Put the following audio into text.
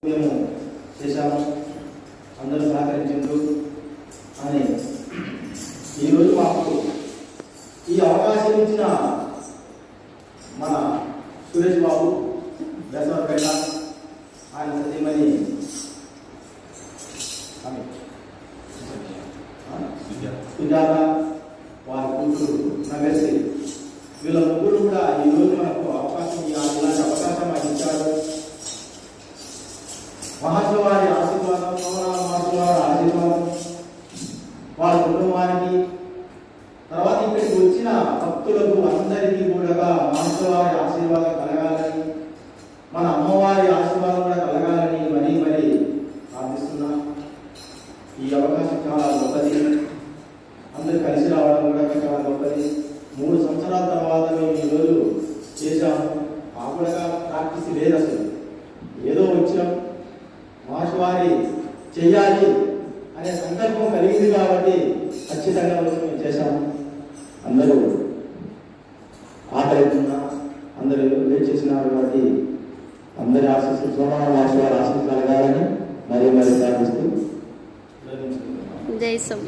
మేము చేశాము, అందరూ సహకరించారు అని ఈరోజు మాకు ఈ అవకాశం ఇచ్చిన మన సురేష్ బాబు బెసవరపేట, ఆయన సతీమణి సుజాత, వారి కూతురు నగర్సి, వీళ్ళ ముగ్గురు కూడా ఈరోజు మనకు అవకాశం ఇలాంటి అవకాశం మాకు ఇచ్చారు. మహర్షి వారి ఆశీర్వాదం, మహర్షి వారి ఆశీర్వాదం వారి కుటుంబానికి, తర్వాత ఇక్కడికి వచ్చిన భక్తులకు అందరికీ కూడా మహర్షి వారి ఆశీర్వాదం కలగాలని, మన అమ్మవారి ఆశీర్వాదం కూడా కలగాలని మరీ మరీ ప్రార్థిస్తున్నా. ఈ అవకాశం చాలా గొప్పది, అందరూ కలిసి రావడం కూడా చాలా గొప్పది. 3 సంవత్సరాల తర్వాత మేము ఈరోజు చేశాము. మాకు కూడా ప్రాక్టీస్ లేదు, అసలు ఏదో వచ్చాం, మహర్షి వారి చెయ్యాలి అనే సంకల్పం కలిగింది కాబట్టి ఖచ్చితంగా వచ్చి మేము చేశాము. అందరూ ఆకలిస్తున్నా, అందరూ వెయిట్ చేసినారు కాబట్టి అందరి ఆశీస్సులు, సోమవారం మహర్షి వారి ఆశీస్సులు కలగాలని మరీ మరీ ప్రార్థిస్తూ జై సోమ.